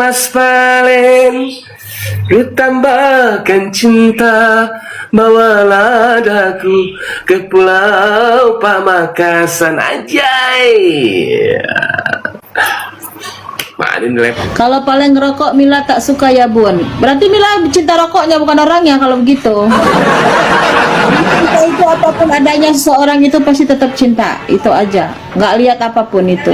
Mas Valen, ku tambahkan cinta, bawalah daku ke Pulau Pamekasan. Anjay. Kalau paling ngerokok Mila tak suka ya Bun. Berarti Mila cinta rokoknya bukan orangnya kalau begitu. Cinta itu apapun adanya seseorang itu pasti tetap cinta. Itu aja. Nggak lihat apapun itu.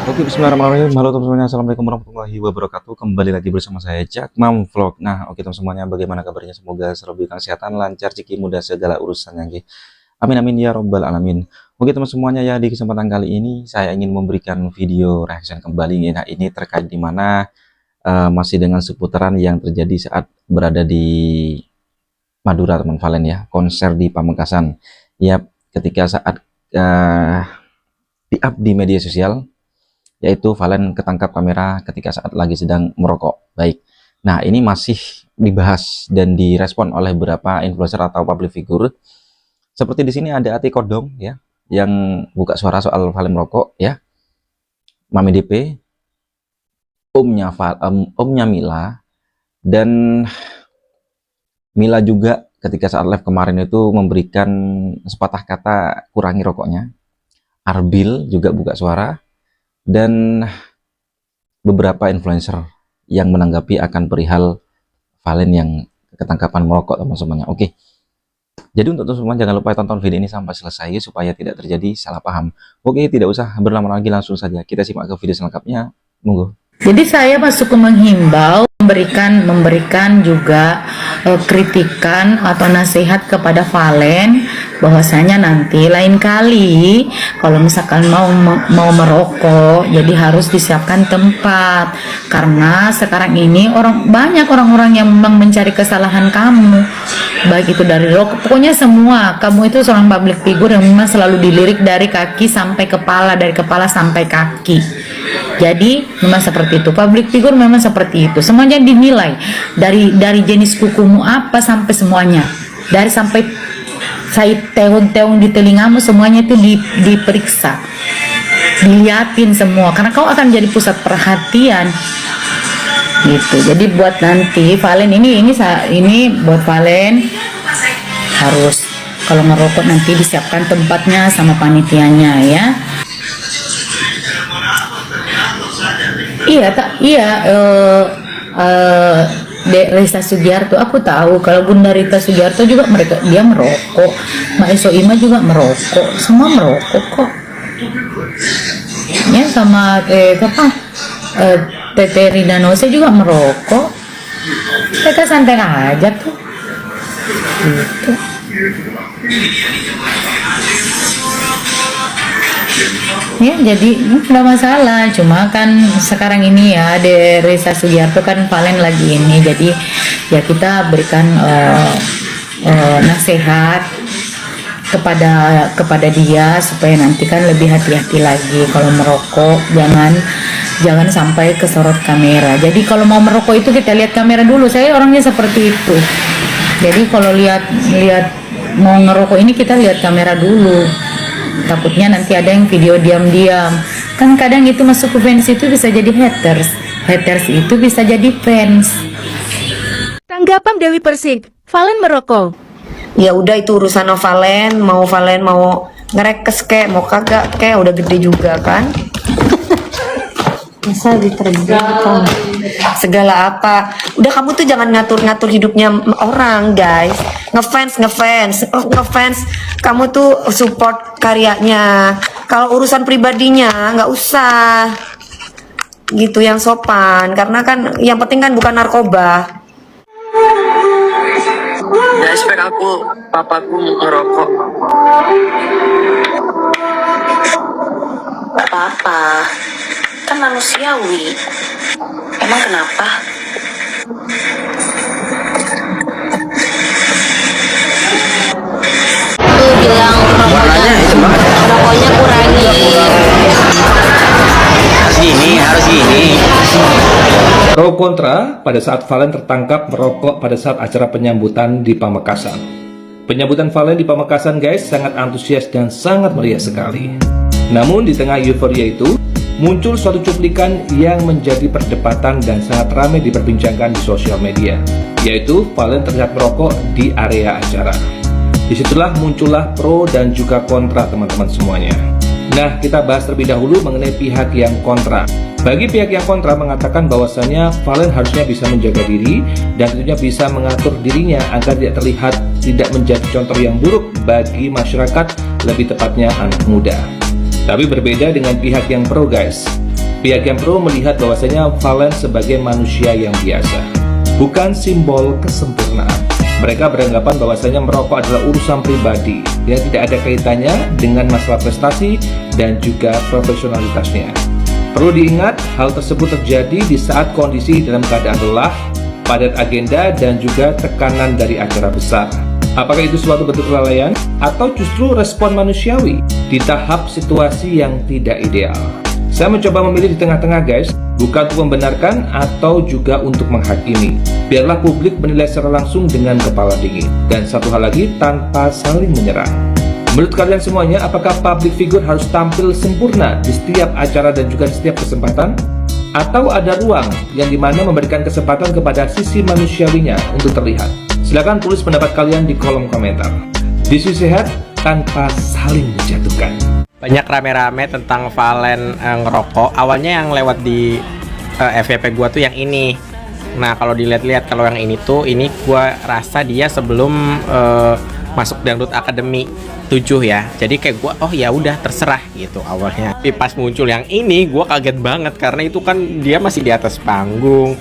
Oke, bismillahirrahmanirrahim. Halo teman semuanya, assalamualaikum warahmatullahi wabarakatuh. Kembali lagi bersama saya Jack Mam Vlog. Nah, oke teman semuanya, bagaimana kabarnya? Semoga selalu diberikan kesehatan, lancar, rezeki, mudah segala urusannya. Oke. Amin amin ya robbal alamin. Oke teman semuanya, ya di kesempatan kali ini saya ingin memberikan video reaction kembali. Nah, ini terkait dimana masih dengan seputaran yang terjadi saat berada di Madura teman Valen ya, konser di Pamekasan. Ya, ketika saat di-up di media sosial, yaitu Valen ketangkap kamera ketika saat lagi sedang merokok. Baik. Nah, ini masih dibahas dan direspon oleh beberapa influencer atau public figure. Seperti di sini ada Ati Kodong ya, yang buka suara soal Valen merokok ya. Mami DP, omnya Mila, dan Mila juga ketika saat live kemarin itu memberikan sepatah kata kurangi rokoknya. Arbil juga buka suara, dan beberapa influencer yang menanggapi akan perihal Valen yang ketangkapan merokok teman-temannya. Oke. Jadi untuk teman-teman jangan lupa tonton video ini sampai selesai supaya tidak terjadi salah paham. Oke, tidak usah berlama-lama lagi, langsung saja kita simak ke video selengkapnya. Monggo. Jadi saya masuk menghimbau, memberikan juga kritikan atau nasihat kepada Valen, bahwasanya nanti lain kali kalau misalkan mau merokok, jadi harus disiapkan tempat, karena sekarang ini banyak orang-orang yang memang mencari kesalahan kamu, baik itu dari rokok, pokoknya semua. Kamu itu seorang public figure yang memang selalu dilirik dari kaki sampai kepala, dari kepala sampai kaki. Jadi memang seperti itu, public figure memang seperti itu, semuanya dinilai dari jenis kukumu apa sampai semuanya, dari sampai saya teung-teung di telingamu, semuanya itu diperiksa, diliatin semua, karena kau akan jadi pusat perhatian gitu. Jadi buat nanti Valen ini buat Valen harus kalau ngerokok nanti disiapkan tempatnya sama panitianya ya. Risa Sugiarto, aku tahu kalau Bunda Rita Sugiarto juga dia merokok, Mbak Soima juga merokok, semua merokok kok ya, sama Tete Rina Nose juga merokok. Mereka santai aja tuh gitu. Ya, jadi nggak masalah, cuma kan sekarang ini ya de Risa Sugiarto kan Valen lagi ini, jadi ya kita berikan nasihat kepada dia supaya nanti kan lebih hati-hati lagi kalau merokok, jangan sampai kesorot kamera. Jadi kalau mau merokok itu kita lihat kamera dulu, saya orangnya seperti itu. Jadi kalau lihat mau ngerokok ini kita lihat kamera dulu. Takutnya nanti ada yang video diam-diam, kan kadang itu masuk ke fans itu bisa jadi haters itu bisa jadi fans. Tanggapan Dewi Persik, Valen merokok. Ya udah, itu urusan Valen mau ngerekes kek, mau kagak kek, udah gede juga kan. Masa diterjang segala apa, udah kamu tuh jangan ngatur-ngatur hidupnya orang guys. Ngefans kamu tuh support karyanya, kalau urusan pribadinya nggak usah gitu, yang sopan, karena kan yang penting kan bukan narkoba. Ya expect aku, papaku ngerokok. Gak apa-apa, kan manusiawi. Emang kenapa? Tuh bilang rokoknya kurangi. Harus gini. Pro kontra pada saat Valen tertangkap merokok pada saat acara penyambutan di Pamekasan. Penyambutan Valen di Pamekasan guys sangat antusias dan sangat meriah sekali. Namun di tengah euforia itu, muncul suatu cuplikan yang menjadi perdebatan dan sangat ramai diperbincangkan di sosial media, yaitu Valen terlihat merokok di area acara. Disitulah muncullah pro dan juga kontra teman-teman semuanya. Nah, kita bahas terlebih dahulu mengenai pihak yang kontra. Bagi pihak yang kontra mengatakan bahwasannya Valen harusnya bisa menjaga diri dan tentunya bisa mengatur dirinya agar tidak terlihat tidak menjadi contoh yang buruk bagi masyarakat, lebih tepatnya anak muda. Tapi berbeda dengan pihak yang pro guys. Pihak yang pro melihat bahwasanya Valen sebagai manusia yang biasa, bukan simbol kesempurnaan. Mereka beranggapan bahwasanya merokok adalah urusan pribadi yang tidak ada kaitannya dengan masalah prestasi dan juga profesionalitasnya. Perlu diingat, hal tersebut terjadi di saat kondisi dalam keadaan lelah, padat agenda, dan juga tekanan dari acara besar. Apakah itu suatu bentuk kelalaian atau justru respon manusiawi di tahap situasi yang tidak ideal? Saya mencoba memilih di tengah-tengah guys, bukan untuk membenarkan atau juga untuk menghakimi. Biarlah publik menilai secara langsung dengan kepala dingin. Dan satu hal lagi, tanpa saling menyerang. Menurut kalian semuanya, apakah public figure harus tampil sempurna di setiap acara dan juga di setiap kesempatan? Atau ada ruang yang dimana memberikan kesempatan kepada sisi manusiawinya untuk terlihat? Silahkan tulis pendapat kalian di kolom komentar. Diskusi sehat tanpa saling menjatuhkan. Banyak rame-rame tentang Valen ngerokok. Awalnya yang lewat di FYP gua tuh yang ini. Nah, kalau dilihat-lihat, kalau yang ini gua rasa dia sebelum masuk Dangdut Academy 7 ya. Jadi kayak gua, oh ya udah terserah gitu awalnya. Tapi pas muncul yang ini gua kaget banget karena itu kan dia masih di atas panggung.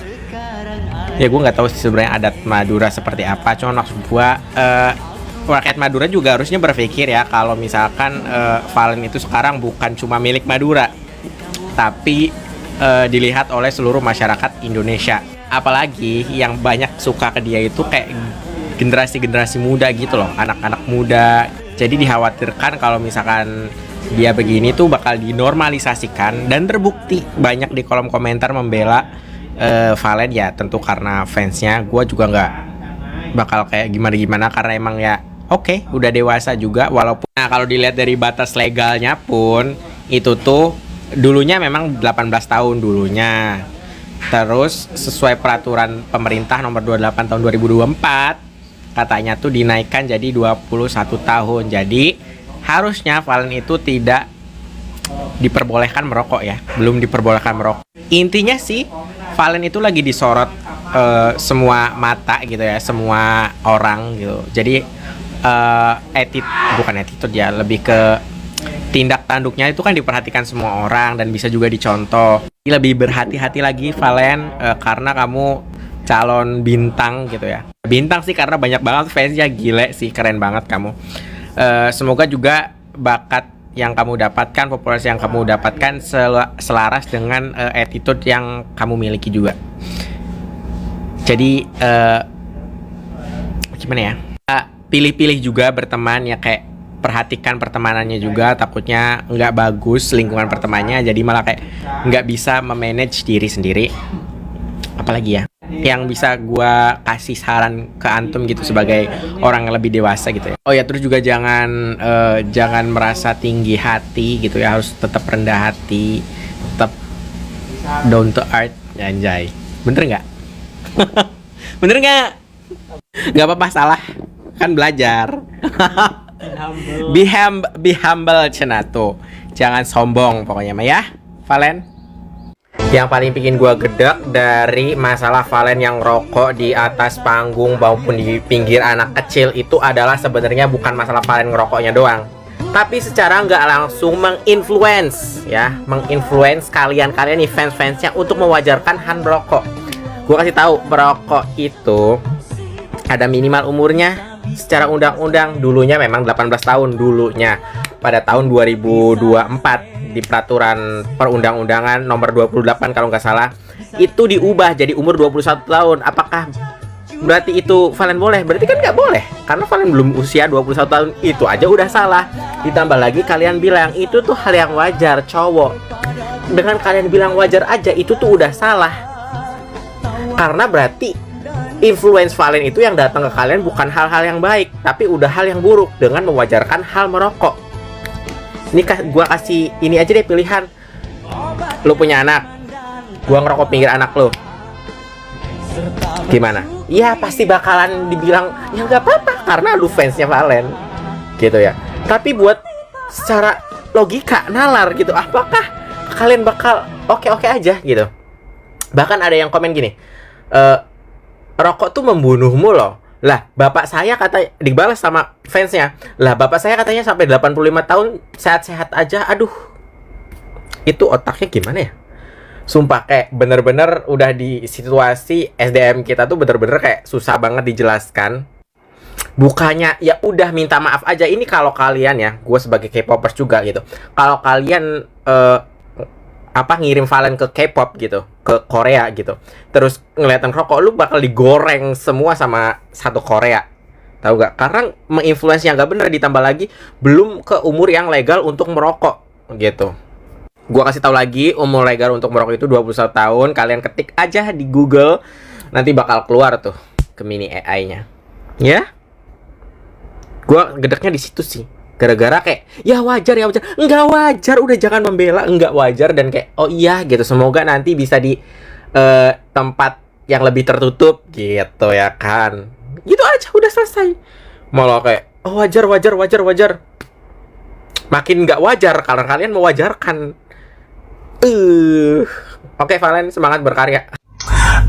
Ya gua nggak tahu sih sebenarnya adat Madura seperti apa. Cuma maksud gua rakyat Madura juga harusnya berpikir ya kalau misalkan Valen itu sekarang bukan cuma milik Madura, tapi dilihat oleh seluruh masyarakat Indonesia. Apalagi yang banyak suka ke dia itu kayak generasi-generasi muda gitu loh, anak-anak muda. Jadi dikhawatirkan kalau misalkan dia begini tuh bakal dinormalisasikan, dan terbukti banyak di kolom komentar membela Valen ya, tentu karena fansnya. Gue juga nggak bakal kayak gimana-gimana karena emang ya oke, udah dewasa juga. Walaupun nah, kalau dilihat dari batas legalnya pun itu tuh dulunya memang 18 tahun dulunya. Terus sesuai peraturan pemerintah nomor 28 tahun 2024 katanya tuh dinaikkan jadi 21 tahun. Jadi harusnya Valen itu tidak diperbolehkan merokok ya, belum diperbolehkan merokok. Intinya sih Valen itu lagi disorot semua mata gitu ya, semua orang gitu. Jadi bukan attitude ya, lebih ke tindak tanduknya itu kan diperhatikan semua orang dan bisa juga dicontoh. Lebih berhati-hati lagi Valen karena kamu calon bintang gitu ya. Bintang sih karena banyak banget fansnya, gile sih, keren banget kamu. Semoga juga bakat yang kamu dapatkan, popularitas yang kamu dapatkan selaras dengan attitude yang kamu miliki juga. Jadi gimana ya? Pilih-pilih juga berteman ya, kayak perhatikan pertemanannya juga. Takutnya nggak bagus lingkungan pertemanannya, jadi malah kayak nggak bisa memanage diri sendiri. Apalagi ya yang bisa gua kasih saran ke antum gitu sebagai orang yang lebih dewasa gitu ya. Oh ya, terus juga jangan merasa tinggi hati gitu ya, harus tetap rendah hati, tetap down to earth, anjay. Bener nggak? Bener nggak? Nggak apa-apa salah, kan belajar. Be humble cenato, jangan sombong pokoknya mah ya, Valen. Yang paling bikin gua gedek dari masalah Valen yang rokok di atas panggung maupun di pinggir anak kecil itu adalah sebenarnya bukan masalah Valen ngerokoknya doang, tapi secara nggak langsung menginfluence kalian nih fans-fansnya untuk mewajarkan Han merokok. Gua kasih tahu, merokok itu ada minimal umurnya secara undang-undang. Dulunya memang 18 tahun dulunya, pada tahun 2024 di peraturan perundang-undangan nomor 28 kalau nggak salah itu diubah jadi umur 21 tahun. Apakah berarti itu Valen boleh? Berarti kan nggak boleh karena Valen belum usia 21 tahun. Itu aja udah salah. Ditambah lagi kalian bilang itu tuh hal yang wajar cowok. Dengan kalian bilang wajar aja itu tuh udah salah, karena berarti influence Valen itu yang datang ke kalian bukan hal-hal yang baik, tapi udah hal yang buruk dengan mewajarkan hal merokok. Ini gua kasih ini aja deh pilihan. lu punya anak, gua ngerokok pinggir anak lu, gimana? Ya pasti bakalan dibilang ya nggak apa-apa karena lu fansnya Valen, gitu ya. Tapi buat secara logika nalar gitu, apakah kalian bakal oke-oke aja gitu? Bahkan ada yang komen gini, rokok tuh membunuhmu loh. Lah, bapak saya kata dibalas sama fansnya. Lah, bapak saya katanya sampai 85 tahun sehat-sehat aja. Aduh. Itu otaknya gimana ya? Sumpah kayak bener-bener udah di situasi SDM kita tuh bener-bener kayak susah banget dijelaskan. Bukannya ya udah minta maaf aja. Ini kalau kalian ya, gue sebagai K-popers juga gitu. Kalau kalian ngirim Valen ke K-pop gitu, ke Korea gitu, terus ngeliatin rokok, lu bakal digoreng semua sama satu Korea, tahu gak? Karena menginfluence yang gak bener, ditambah lagi belum ke umur yang legal untuk merokok gitu. Gua kasih tahu lagi, umur legal untuk merokok itu 21 tahun. Kalian ketik aja di Google, nanti bakal keluar tuh Gemini AI-nya. Ya? Gua gedeknya di situ sih. Gara-gara kayak ya wajar, enggak wajar, udah jangan membela, enggak wajar, dan kayak oh iya gitu, semoga nanti bisa di tempat yang lebih tertutup gitu ya kan, gitu aja udah selesai. Malah kayak oh wajar, makin nggak wajar karena kalian mewajarkan. Oke, Valen, semangat berkarya.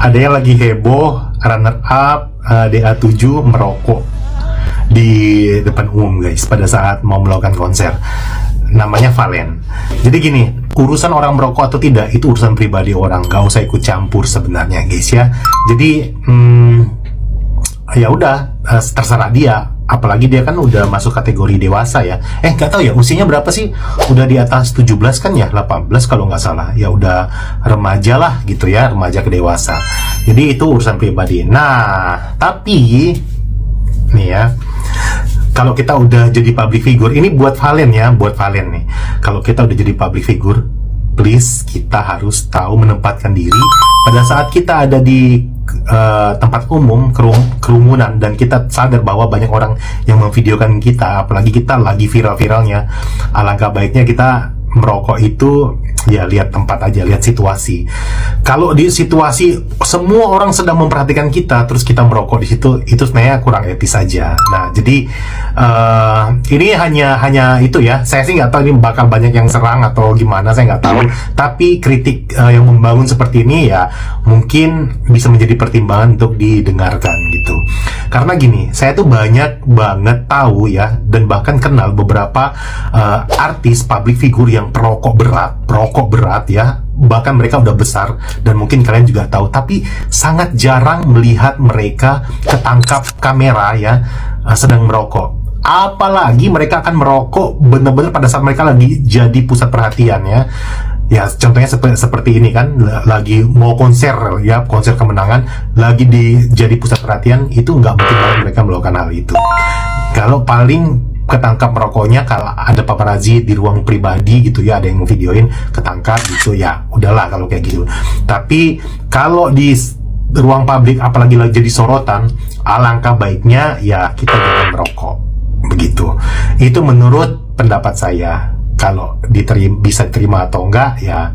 Ada yang lagi heboh, runner up DA7 merokok di depan umum guys pada saat mau melakukan konser, namanya Valen. Jadi gini, urusan orang merokok atau tidak itu urusan pribadi orang, gak usah ikut campur sebenarnya guys ya. Jadi ya udah, terserah dia, apalagi dia kan udah masuk kategori dewasa ya. Gak tahu ya usianya berapa sih, udah di atas 17 kan ya, 18 kalau nggak salah ya, udah remaja lah gitu ya, remaja ke dewasa. Jadi itu urusan pribadi. Nah tapi nih ya, kalau kita udah jadi public figure, ini buat Valen ya, buat Valen nih, kalau kita udah jadi public figure, please kita harus tahu menempatkan diri pada saat kita ada di tempat umum, kerumunan, dan kita sadar bahwa banyak orang yang memvideokan kita, apalagi kita lagi viral-viralnya. Alangkah baiknya kita merokok itu ya lihat tempat aja, lihat situasi. Kalau di situasi semua orang sedang memperhatikan kita, terus kita merokok di situ, itu sebenarnya kurang etis aja. Nah, jadi ini hanya itu ya. Saya sih nggak tahu ini bakal banyak yang serang atau gimana, saya nggak tahu. Tapi kritik yang membangun seperti ini ya mungkin bisa menjadi pertimbangan untuk didengarkan gitu. Karena gini, saya tuh banyak banget tahu ya, dan bahkan kenal beberapa artis public figure yang perokok berat ya, bahkan mereka udah besar dan mungkin kalian juga tahu, tapi sangat jarang melihat mereka ketangkap kamera ya sedang merokok. Apalagi mereka akan merokok benar-benar pada saat mereka lagi jadi pusat perhatian ya. Ya contohnya seperti ini kan, lagi mau konser ya, konser kemenangan, lagi jadi pusat perhatian, itu nggak mungkin banget mereka melakukan hal itu. Kalau paling ketangkap merokoknya kalau ada paparazzi di ruang pribadi gitu ya, ada yang videoin ketangkap gitu ya, udahlah kalau kayak gitu. Tapi kalau di ruang publik apalagi lagi jadi sorotan, alangkah baiknya ya kita jangan merokok begitu. Itu menurut pendapat saya. Kalau bisa diterima atau enggak ya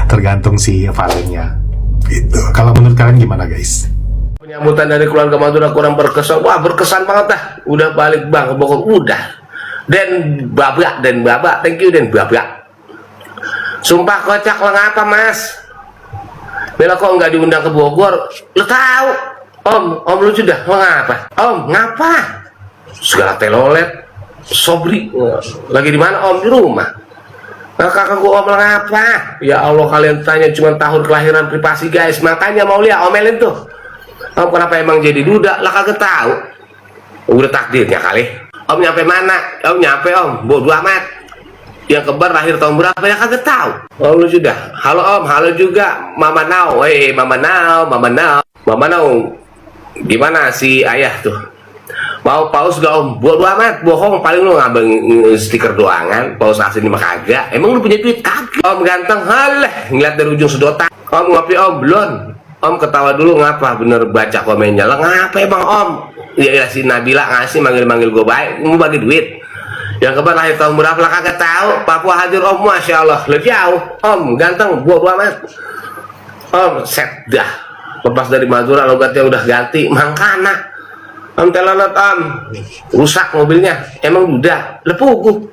tergantung si Valennya gitu. Kalau menurut kalian gimana guys? Penyambutan dari keluarga Madura kurang berkesan. Wah, berkesan banget dah. Udah balik bang ke Bogor, udah. Dan babak, thank you dan babak. Sumpah kocak lah, ngapa mas? Bella kok nggak diundang ke Bogor? Lo tahu? Om lu sudah mengapa? Om ngapa? Segala telolet. Sobri lagi di mana om? Di rumah. Nah, kakak gua om ngapa? Ya Allah, kalian tanya cuma tahun kelahiran privasi guys, makanya mau lihat omelin tuh. Om kenapa emang jadi duda? Lah kagak tahu. Udah takdirnya kali. Om nyampe mana? Om nyampe om, bodo amat. Yang kebar lahir tahun berapa ya kagak tahu. Oh lu sudah. Halo om, halo juga Mama Nau. Mama Nau. Gimana si ayah tuh? Mau paus gak om? Bodo amat, bohong, paling lu ngambil stiker doangan. Paus asli mah kagak. Emang lu punya duit? Kagak. Om ganteng, halah, ngeliat dari ujung sedotan. Om ngopi om, belum. Om ketawa dulu, ngapa? Bener baca komennya lah, ngapa emang om? Ya si Nabila ngasih manggil gue baik, mau bagi duit. Yang kemarin lahir tahun berapa lah kagak tahu. Papua hadir om, masya Allah, lebih jauh om, ganteng, gua amat om, set dah. Lepas dari Madura logatnya udah ganti, mangkana om telonot om, rusak mobilnya, emang udah lepugu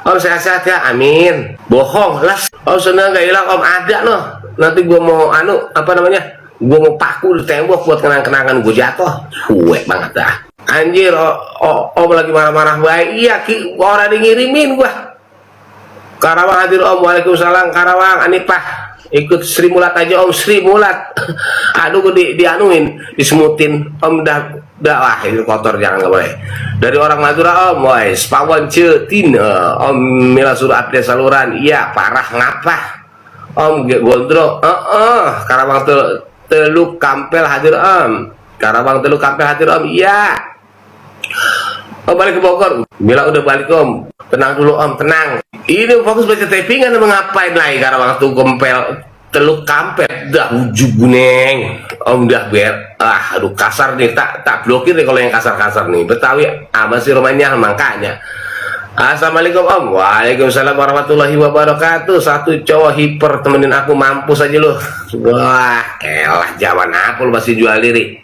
om, sehat-sehat ya, amin. Bohong lah om, seneng gak hilang om, ada loh. Nanti gua mau apa namanya, gua mau paku di tembok buat kenang-kenangan gua jatuh. Cuek banget dah. Anjir, om lagi marah-marah baik. Iya, orang ngirimin gua. Karawang hadir om, waalaikumsalam Karawang, Anipah. Ikut Sri Mulat aja om, Sri Mulat. Aduh, gua dianuin, disemutin om, dah wah ini kotor, jangan, nggak boleh. Dari orang Madura om, woi, Spawan Cetin, om Mila suruh update saluran. Iya, parah ngapa? Om gondrong, Karawang Teluk Kampel hadir om, Karawang Teluk Kampel hadir om, iya. Oh, balik ke Bogor. Mila udah balik om, tenang dulu om, tenang. Ini fokus baca tapingan, ngapain lagi Karawang Teluk Kampel, dah ujub guneng om, dah aduh kasar nih, tak blokir nih kalau yang kasar-kasar nih. Betawi masih rumahnya, makanya. Assalamualaikum om. Waalaikumsalam warahmatullahi wabarakatuh. Satu cowok hiper temenin aku, mampus aja lu. Wah elah, zaman aku lu masih jual diri.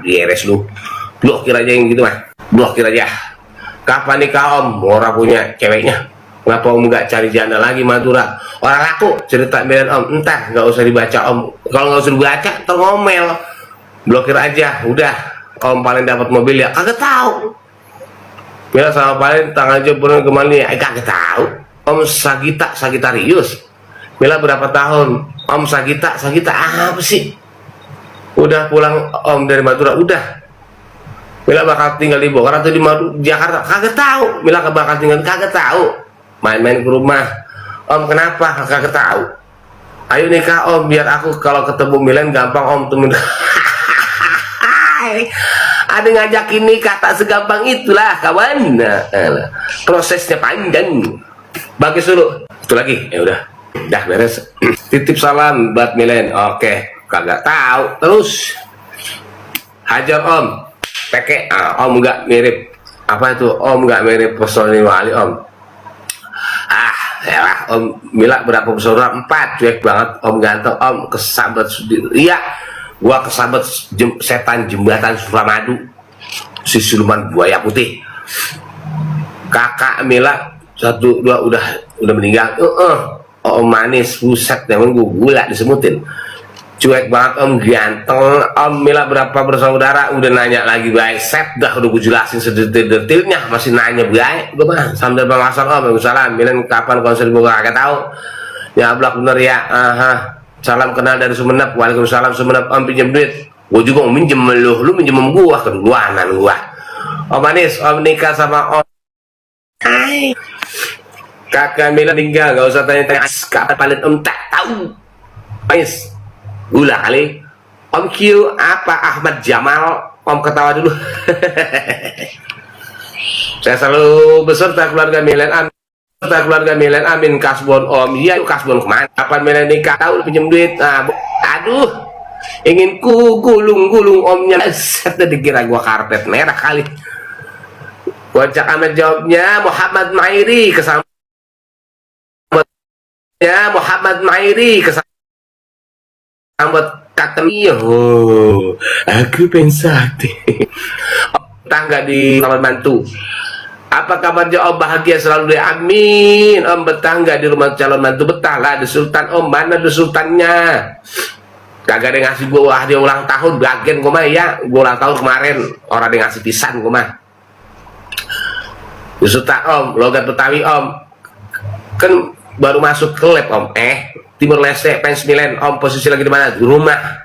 Beres lu. Blokir aja yang gitu mah, blokir aja. Kapan nikah om? Orang punya ceweknya. Ngapa om nggak cari janda lagi Madura? Orang aku cerita belen om, entah, nggak usah dibaca om. Kalau nggak usah dibaca terngomel. Blokir aja, udah. Om paling dapat mobil ya kagak tahu. Mila sama paling tanggal jebur kemana? Kagak tahu. Om Sagitarius. Mila berapa tahun? Om Sagita apa sih? Udah pulang om dari Madura, udah. Mila bakal tinggal di Bogor atau di Jakarta? Kagak tahu. Mila bakal tinggal, kagak tahu. Main-main ke rumah. Om kenapa? Kagak tahu. Ayo nikah om, biar aku kalau ketemu Milen gampang om temen. Ada ngajakin nikah tak segampang itulah kawan. Prosesnya panjang. Bagus dulu. Itu lagi. Ya udah. Dah beres. Titip salam buat Milen. Oke, kagak tahu. Terus hajar om. Peke. Om nggak mirip. Apa itu? Om nggak mirip personil wali om. Ya om Mila berapa bersaudara? 4. Cuek banget om, ganteng om, kesabat. Iya. Gua kesambet setan jembatan Suramadu, si siluman buaya putih. Kakak Mila 1, 2 udah meninggal. Om manis, buset, emang gula disemutin. Cuek banget om, ganteng om. Mila berapa bersaudara? Udah nanya lagi baik. Set dah udah gue jelasin sedetil-detilnya, masih nanya baik. Gue mah sambil pengawasan om. Waalaikumsalam. Milen kapan konser gue kagak tahu. Ya blak bener ya. Salam kenal dari Sumenep. Waalaikumsalam Sumenep. Om pinjam duit. Gue juga mau minjem lu minjem gua, keduaanan gua. Om manis, om nikah sama om. Hai. Kakak Mila meninggal, gak usah tanya-tanya. Kapan palit om, tak tahu. Manis, gula kali. Om Q apa Ahmad Jamal? Om ketawa dulu. Saya selalu beserta keluarga Milen. Keluarga Milen, amin. Kasbon om, iya kasbon kemana? Kapan Milen nikah? Tahu pinjem duit. Aduh, ingin ku gulung omnya. Set, dikira gua karpet merah kali. Kocak amat jawabnya. Muhammad Mairi kesambet. Ya Muhammad Mairi kesambet katanya. Aku pensate. Tangga di kamar mantu. Apa kabarnya om? Bahagia selalu deh, amin. Om betah nggak di rumah calon mantu? Betah lah. Ada sultan om, mana ada sultannya? Kagak ada ngasih gua hadiah ulang tahun, bagian gua mah ya. Gua ulang tahun kemarin, orang ada ngasih pisan gua mah. Sultan om, logat Betawi om. Kan baru masuk ke lab om. Timur Leste, Pens Milen om, posisi lagi di mana? Di rumah.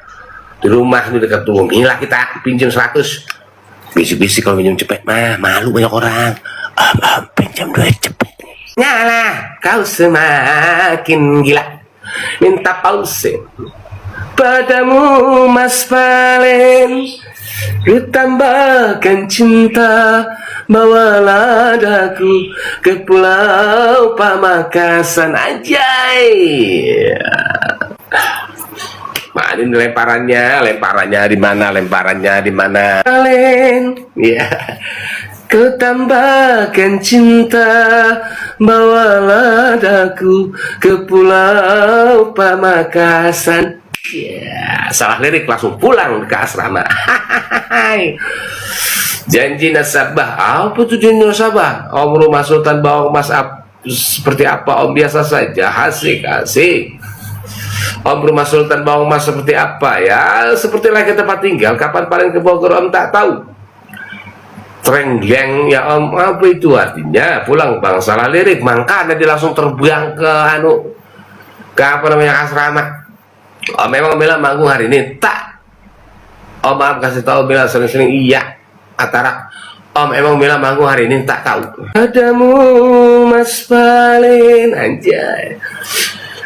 Di rumah di dekat tuh. Inilah kita pinjam 100. Bisik-bisik kalau minjem cepet mah malu banyak orang. Om pinjam duit cepet. Ngalah, kau semakin gila. Minta pause padamu Mas Valen. Ku tambahkan cinta, bawalah daku ke Pulau Pamekasan ajay. Mana ini lemparannya di mana? Lemparannya di mana? Kalian, ya. Kau tambahkan cinta, bawalah aku ke Pulau Pamekasan. Ya, salah lirik langsung pulang ke asrama. Janji nasabah, apa tuh janji nasabah? Om rumah sultan bawang emas seperti apa? Om biasa saja, asik. Om rumah sultan bawang emas seperti apa? Ya, seperti lagi tempat tinggal. Kapan paling ke Bogor Om tak tahu. Trenggeng ya Om, apa itu artinya? Pulang bang, salah lirik. Makanya dia langsung terbuang ke apa namanya, asrama. Om memang bilang manggung hari ini tak. Om maaf kasih tahu bilang sering-sering iya. Antara Om emang bilang manggung hari ini tak tahu. Padamu Mas Fallen, anjay.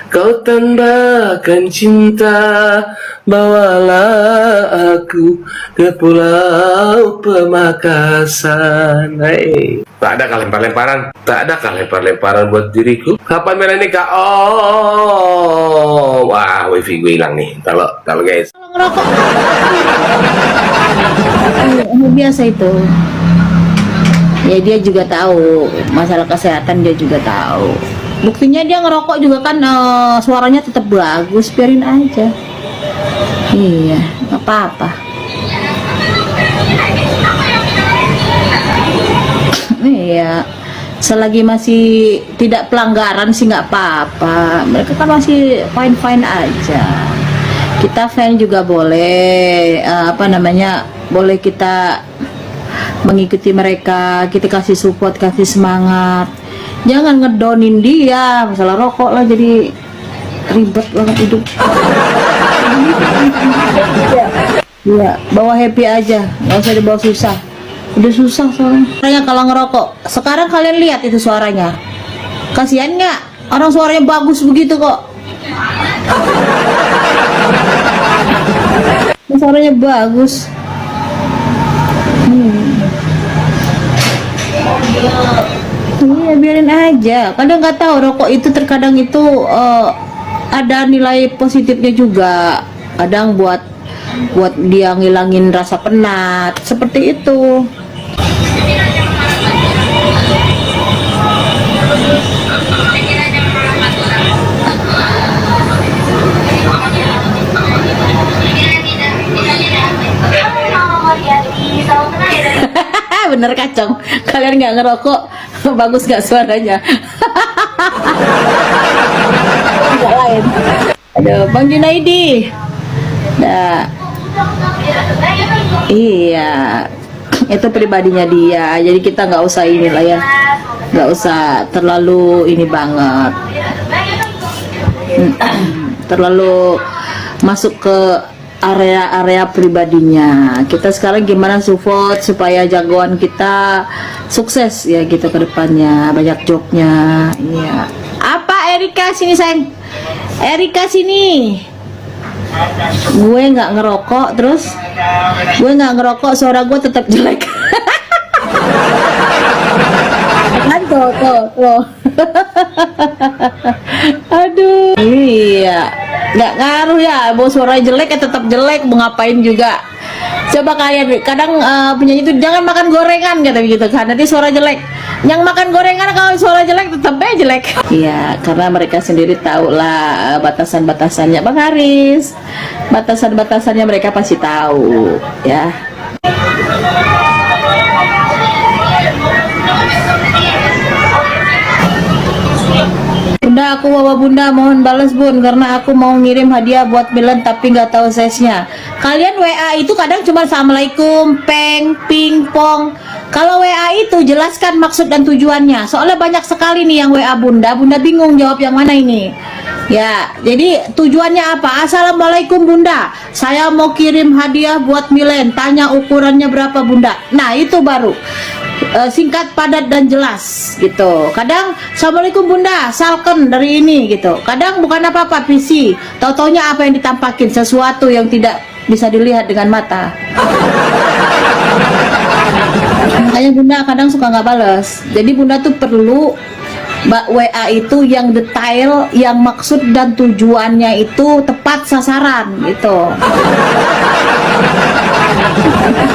Kau tambahkan cinta, bawalah aku ke Pulau Pamekasan. Hey. Tak ada kah lempar-lemparan? Tak ada kah lempar-lemparan buat diriku? Kapan Mela nikah? Oh, wah, wifi gue hilang nih. Kalau guys. Ngerokok. Biasa itu. Ya dia juga tahu masalah kesehatan, dia juga tahu. Buktinya dia ngerokok juga kan, suaranya tetap bagus, biarin aja. Iya, nggak apa-apa. Iya, selagi masih tidak pelanggaran sih nggak apa-apa. Mereka kan masih fine-fine aja. Kita fan juga boleh, boleh kita mengikuti mereka, kita kasih support, kasih semangat. Jangan ngedownin dia, masalah rokok lah jadi ribet banget hidup. Iya, bawa happy aja, nggak usah dibawa susah. Udah susah soalnya kalau ngerokok. Sekarang kalian lihat itu suaranya. Kasihan nggak? Orang suaranya bagus begitu kok. Suaranya bagus. Iya, biarin aja. Kadang nggak tahu rokok itu terkadang itu ada nilai positifnya juga. Kadang buat dia ngilangin rasa penat, seperti itu. Bener kacang, kalian nggak ngerokok bagus nggak suaranya. Nggak lain. Aduh, Bang Junaidi. Nah, iya, itu pribadinya dia. Jadi kita nggak usah inilah ya, nggak usah terlalu ini banget, terlalu masuk ke area-area pribadinya. Kita sekarang gimana support supaya jagoan kita sukses ya gitu ke depannya, banyak jobnya. Iya. Apa Erika sini sayang? Erika sini. Gue nggak ngerokok, terus gue nggak ngerokok, suara gue tetap jelek. Kan tuh. Aduh, iya, nggak ngaruh ya, mau suara jelek ya tetap jelek, mau ngapain juga. Coba kalian, kadang penyanyi itu jangan makan gorengan kata begitu kan, nanti suara jelek. Yang makan gorengan kalau suara jelek tetap aja jelek. Iya, karena mereka sendiri tahu lah batasan-batasannya, Bang Haris. Batasan-batasannya mereka pasti tahu, ya. Bunda, aku bawa Bunda, mohon balas Bun, karena aku mau ngirim hadiah buat Milen tapi nggak tahu size-nya. Kalian WA itu kadang cuma assalamualaikum, peng, ping, pong. Kalau WA itu jelaskan maksud dan tujuannya. Soalnya banyak sekali nih yang WA Bunda, Bunda bingung jawab yang mana ini. Ya, jadi tujuannya apa? Assalamualaikum Bunda, saya mau kirim hadiah buat Milen. Tanya ukurannya berapa Bunda. Nah itu baru singkat, padat dan jelas gitu. Kadang assalamualaikum Bunda, salken dari ini gitu. Kadang bukan apa-apa PC, tau-taunya apa yang ditampakin, sesuatu yang tidak bisa dilihat dengan mata. Makanya Bunda kadang suka nggak balas. Jadi Bunda tuh perlu WA itu yang detail, yang maksud dan tujuannya itu tepat sasaran gitu.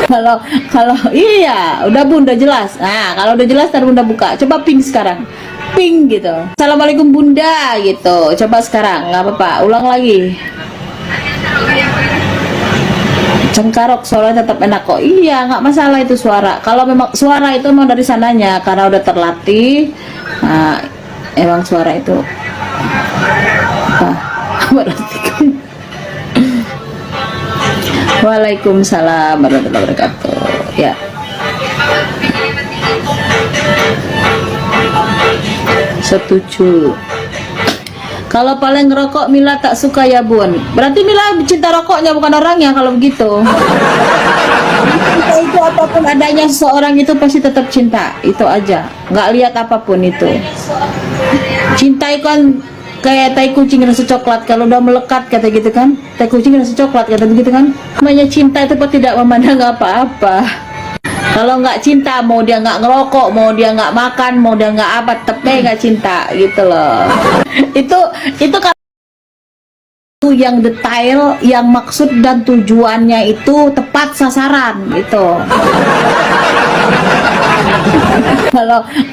Kalau kalau iya, udah Bunda jelas. Nah, kalau udah jelas ntar Bunda buka. Coba ping sekarang. Ping gitu. Assalamualaikum Bunda gitu. Coba sekarang, nggak apa-apa. Ulang lagi. Cengkarok suaranya tetap enak kok. Iya, nggak masalah itu suara. Kalau memang suara itu memang dari sananya karena udah terlatih. Nah, emang suara itu berarti. Waalaikumsalam warahmatullahi wabarakatuh. Ya. Setuju. Kalau paling ngerokok Mila tak suka ya Bun. Berarti Mila cinta rokoknya bukan orangnya kalau begitu. Cinta itu apapun adanya seseorang itu pasti tetap cinta. Itu aja. Nggak lihat apapun itu. Cinta itu kan kayak tai kucing rasa coklat, kalau udah melekat kata gitu kan. Tai kucing rasa coklat kata begitu kan. Namanya cinta itu tidak memandang apa-apa. Kalau nggak cinta, mau dia nggak ngerokok, mau dia nggak makan, mau dia nggak apa, tapi nggak cinta gitu loh. Itu kalau yang detail, yang maksud dan tujuannya itu tepat sasaran gitu.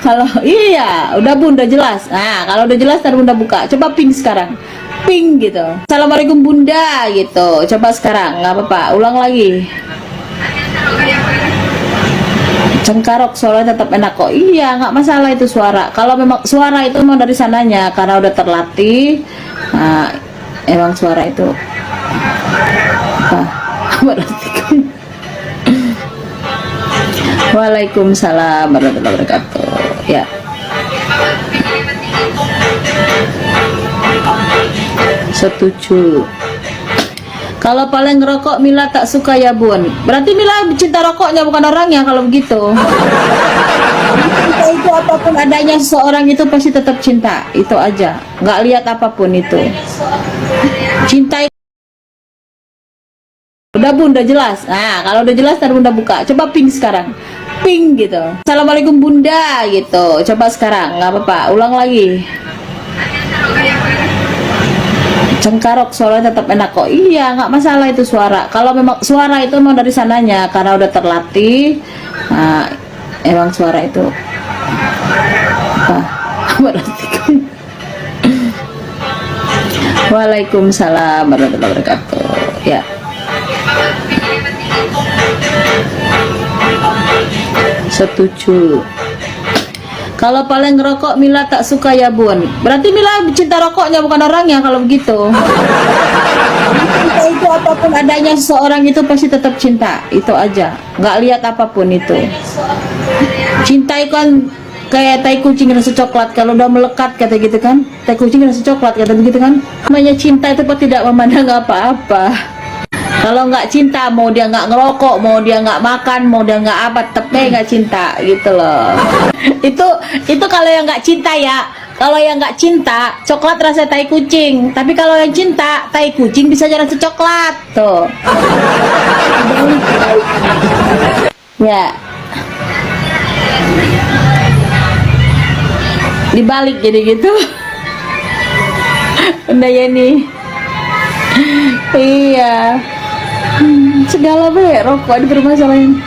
Kalau iya, udah Bunda jelas. Nah, kalau udah jelas ntar Bunda buka. Coba ping sekarang. Ping gitu. Assalamualaikum Bunda gitu. Coba sekarang, nggak apa-apa. Ulang lagi. Cengkarok suaranya tetap enak kok. Iya, nggak masalah itu suara. Kalau memang suara itu memang dari sananya karena udah terlatih. Nah, emang suara itu berarti. Waalaikumsalam warahmatullahi wabarakatuh. Ya. Setuju. Kalau paling ngerokok Mila tak suka ya Bun. Berarti Mila cinta rokoknya bukan orangnya kalau begitu. Cinta itu apapun adanya seseorang itu pasti tetap cinta. Itu aja. Nggak lihat apapun itu. Cinta itu udah Bunda jelas. Nah, kalau udah jelas ntar Bunda buka. Coba ping sekarang. Ping gitu. Assalamualaikum Bunda gitu. Coba sekarang, nggak apa-apa. Ulang lagi. Cengkarok suaranya tetap enak kok. Iya, nggak masalah itu suara. Kalau memang suara itu memang dari sananya karena udah terlatih. Nah, emang suara itu berarti. Waalaikumsalam warahmatullahi wabarakatuh. Ya. Setuju. Kalau paling ngerokok Mila tak suka ya Bun. Berarti Mila cinta rokoknya bukan orangnya kalau begitu. Cinta itu apapun adanya seseorang itu pasti tetap cinta. Itu aja. Nggak lihat apapun itu. Cinta itu kan kayak tai kucing rasa coklat, kalau udah melekat kata gitu kan. Tai kucing rasa coklat kata begitu kan. Namanya cinta itu tidak memandang apa-apa. Kalau nggak cinta, mau dia nggak ngerokok, mau dia nggak makan, mau dia nggak apa, tapi nggak cinta gitu loh. Itu kalau yang nggak cinta ya. Kalau yang nggak cinta, coklat rasa tai kucing. Tapi kalau yang cinta, tai kucing bisa jadi rasa coklat tuh. Ya. Dibalik jadi gitu. Udah ya nih. Iya. Segala be rokok dipermasalahin.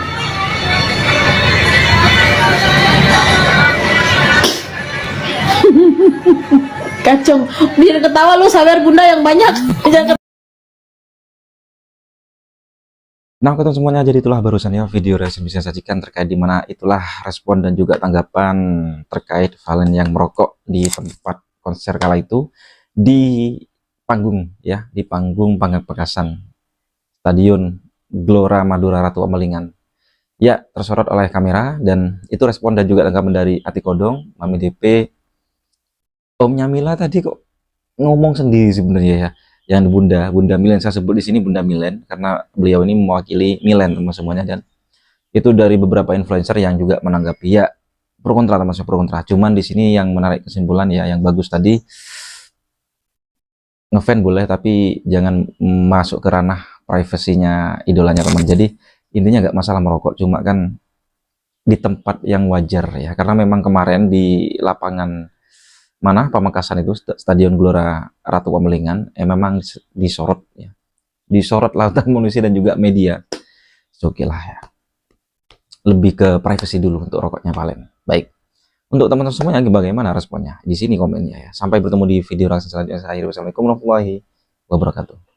Kacung, biar ketawa lu sabar Bunda yang banyak. Jangan. Nah, ketemu semuanya, jadi itulah barusan ya video reaksi bisa sajikan terkait dimana itulah respon dan juga tanggapan terkait Valen yang merokok di tempat konser kala itu di panggung ya, di panggung Pamekasan Stadion Gelora Madura Ratu Amelingan. Ya, tersorot oleh kamera dan itu respon dan juga tanggapan dari Ati Kodong, Mami DP, Omnya Mila tadi kok ngomong sendiri sebenarnya ya. Yang Bunda Milen, saya sebut di sini Bunda Milen karena beliau ini mewakili Milen teman semuanya, dan itu dari beberapa influencer yang juga menanggapi ya pro kontra, termasuk pro kontra. Cuman di sini yang menarik kesimpulan ya, yang bagus tadi, ngefan boleh tapi jangan masuk ke ranah privasinya idolanya teman. Jadi intinya nggak masalah merokok, cuma kan di tempat yang wajar ya, karena memang kemarin di lapangan mana Pamekasan itu Stadion Gelora Ratu Amelingan memang disorot ya, disorot lautan manusia dan juga media. Oke lah ya. Lebih ke privacy dulu untuk rokoknya Valen. Baik. Untuk teman-teman semuanya bagaimana responnya? Di sini komennya ya. Sampai bertemu di video langsung selanjutnya. Saya Assalamualaikum warahmatullahi wabarakatuh.